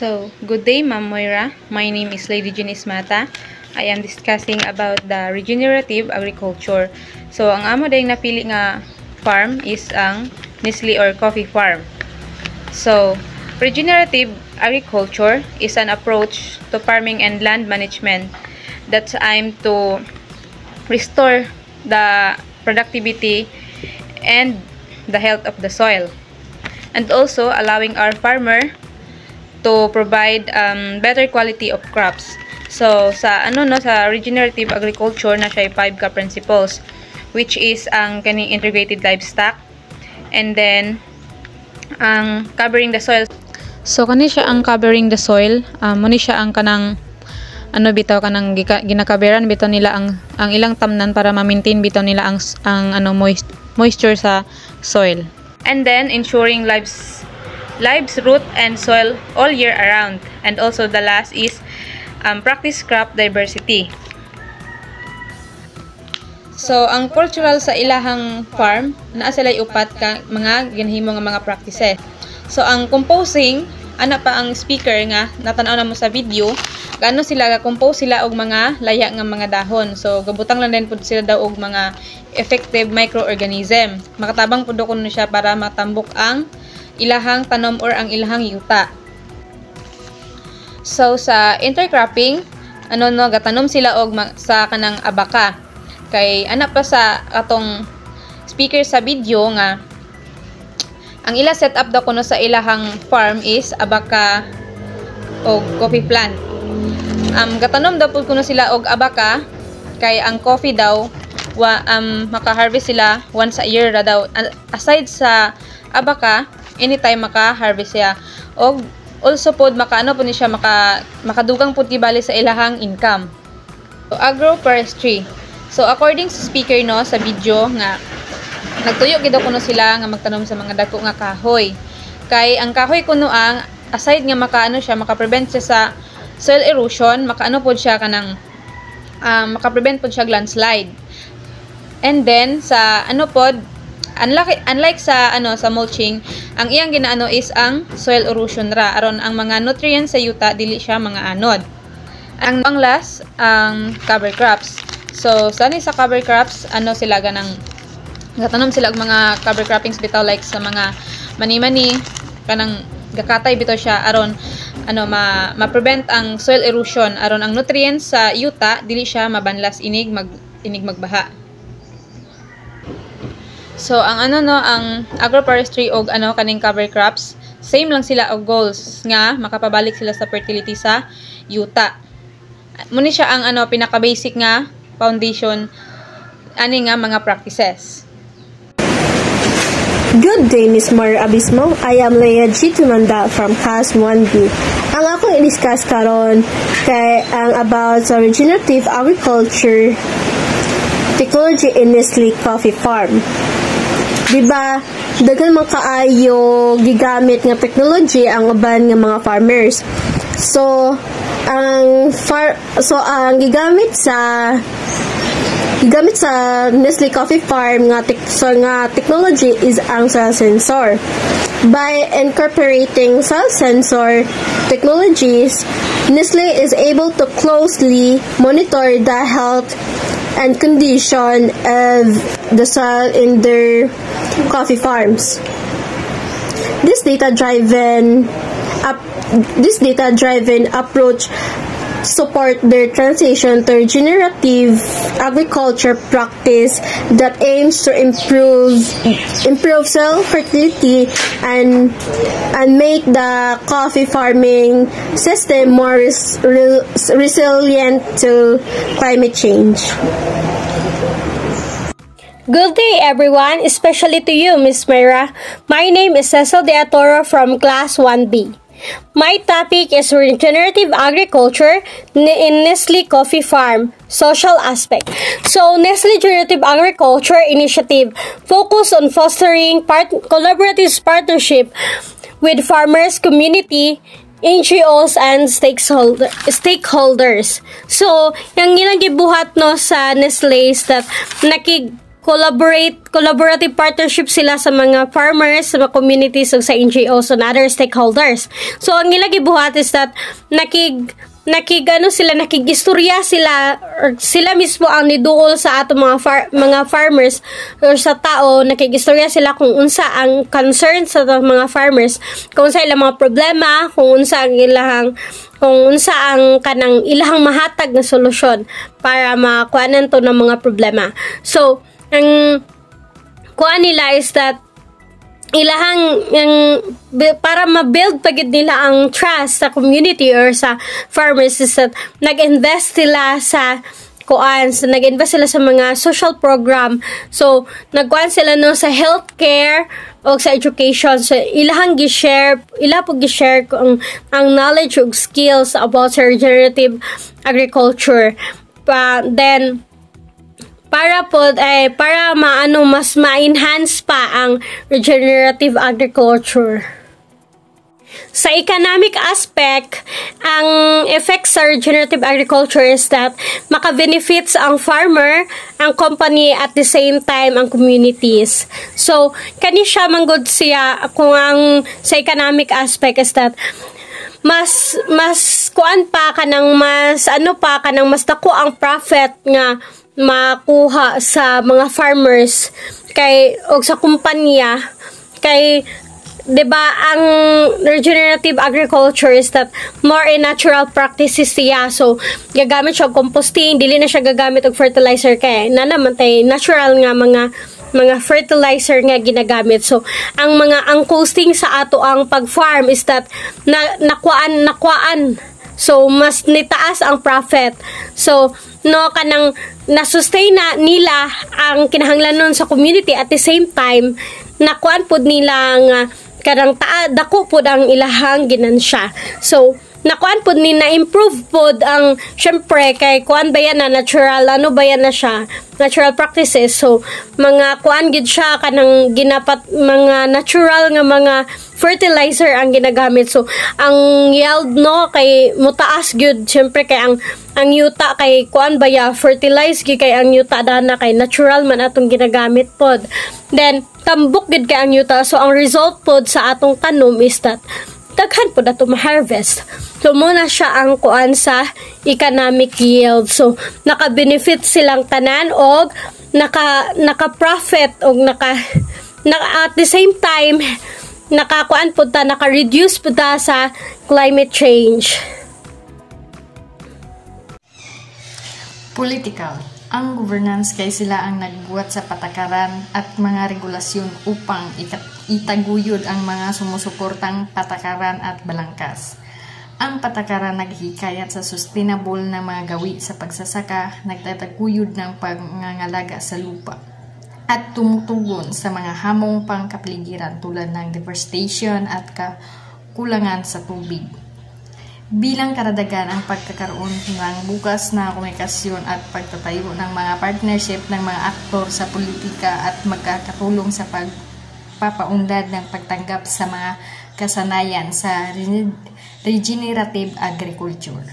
So, good day, Ma'am Moira. My name is Lady Janice Mata. I am discussing about the regenerative agriculture. So, ang amo dayong napili nga farm is ang Nestle or coffee farm. So, regenerative agriculture is an approach to farming and land management that's aimed to restore the productivity and the health of the soil, and also allowing our farmer to provide better quality of crops. So sa sa regenerative agriculture na siya 5 ka principles, which is ang kaning integrated livestock, and then ang covering the soil. So kani siya ang covering the soil, muni siya ang kanang bitaw kanang ginakaberan bitaw nila ang ilang tamnan para ma-maintain bitaw nila ang moisture sa soil. And then ensuring lives, root and soil all year around. And also the last is practice crop diversity. So ang cultural sa ilahang farm naa sila'y upat ka mga ginahimo nga mga practices. So ang composing ana pa ang speaker nga natanaw na mo sa video, gaano sila compose sila og mga laya nga mga dahon. So gabutang lang din pud sila daw og mga effective microorganism. Makatabang pud kuno siya para matambok ang ilahang tanom or ang ilahang yuta. So sa intercropping, gatanom sila og sa kanang abaka. Kay ana pa sa atong speaker sa video nga ang ila setup daw kuno sa ilahang farm is abaka o coffee plant. Gatanom daw pud kuno sila og abaka kay ang coffee daw maka-harvest sila once a year ra daw. Aside sa abaka, anytime maka-harvest siya. Og also pod makaano po ni siya makadugang pud gibali sa ilahang income. So, agroforestry. So according sa speaker sa video nga nagtuyo gid kuno sila nga magtanom sa mga dako nga kahoy. Kay ang kahoy kuno ang aside nga maka-prevent siya sa soil erosion, makaano pod siya kanang maka-prevent pod siya landslide. And then sa unlike sa sa mulching, ang iyang ginaano is ang soil erosion ra aron ang mga nutrients sa yuta dili siya mga anod. Ang last ang cover crops. So sa cover crops sila ganang gatanom sila og mga cover croppings bitaw like sa mga mani-mani kanang gakatay bitaw siya aron ma-prevent ang soil erosion aron ang nutrients sa yuta dili siya mabanlas inig magbaha. So ang ang agroforestry og kaning cover crops, same lang sila og goals nga makapabalik sila sa fertility sa yuta. Muni siya ang pinaka-basic nga foundation ani nga mga practices. Good day, Ms. Mar Abismo. I am Leia G. Tumanda from Class 1B. Ang akong i-discuss karon kay ang about sa regenerative agriculture technology in Nestle Coffee Farm. Diba, daghan man kaayo gigamit nga technology ang uban nga mga farmers. So ang gigamit sa Nestle Coffee Farm nga technology is ang soil sensor. By incorporating soil sensor technologies, Nestle is able to closely monitor the health and condition of the soil in their coffee farms. This data-driven approach support their transition to regenerative agriculture practice that aims to improve soil fertility and make the coffee farming system more resilient to climate change. Good day, everyone, especially to you, Ms. Mayra. My name is Cecil De Atoro from Class 1B. My topic is regenerative agriculture in Nestle Coffee Farm, social aspect. So, Nestle Regenerative Agriculture Initiative focus on fostering collaborative partnership with farmers, community, NGOs, and stakeholders. So, yung ginagibuhat sa Nestle is that collaborative partnership sila sa mga farmers, sa mga communities, ug sa NGOs and other stakeholders. So ang ila gibuhat is that nakigistorya sila, or sila mismo ang niduol sa ato mga farmers or sa tao. Nakigistorya sila kung unsa ang concern sa mga farmers, kung unsa ilang mga problema, kung unsa ang kanang ilahang mahatag na solusyon para makuanan to ng mga problema. So ang kuan nila is that para ma-build pagid nila ang trust sa community or sa farmers is that nag-invest sila sa mga social program. So nagkuan sila sa healthcare o sa education. So ila po gi-share ang knowledge ug skills about sa regenerative agriculture. Then para mas ma-enhance pa ang regenerative agriculture. Sa economic aspect, ang effect sa regenerative agriculture is that maka-benefits ang farmer, ang company, at the same time ang communities. So kani siya manggod siya kung ang sa economic aspect is that mas dako ang profit nga makuha sa mga farmers o sa kumpanya kay 'di ba ang regenerative agriculture is that more in natural practices siya. So gagamit siya og composting, dili na siya gagamit og fertilizer kay naman tay natural nga mga fertilizer nga ginagamit. So ang costing sa ato ang pag-farm is that nakuan. So mas nitaas ang profit. So kanang na-sustain na nila ang kinahanglanon sa community, at the same time nakuan pud nila nga kanang dako pud ang ilahang ginansya. So nakuan pud ni na-improve pud ang syempre kay kuan bayan na natural natural practices. So mga kuan gid siya kanang mga natural nga mga fertilizer ang ginagamit. So ang yield kay mutaas gyud syempre kay ang yuta kay kuan fertilize gid kay ang yuta dana kay natural man atong ginagamit pod. Then tambok gid kay ang yuta. So ang result pod sa atong tanom is that daghan po na ito ma-harvest. So, muna siya ang kuan sa economic yield. So, naka-benefit silang tanan o naka-profit o at the same time, naka-reduce po ta sa climate change. Political. Ang governance kay sila ang nagbuhat sa patakaran at mga regulasyon upang itaguyod ang mga sumusuportang patakaran at balangkas. Ang patakaran naghihikayat sa sustainable na mga gawi sa pagsasaka, nagtataguyod ng pangangalaga sa lupa, at tumutugon sa mga hamong pangkapaligiran tulad ng deforestation at kakulangan sa tubig. Bilang karagdagan ang pagkakaroon ng bukas na komunikasyon at pagtatayo ng mga partnership ng mga aktor sa politika at magkakatulong sa pagpapaunlad ng pagtanggap sa mga kasanayan sa regenerative agriculture.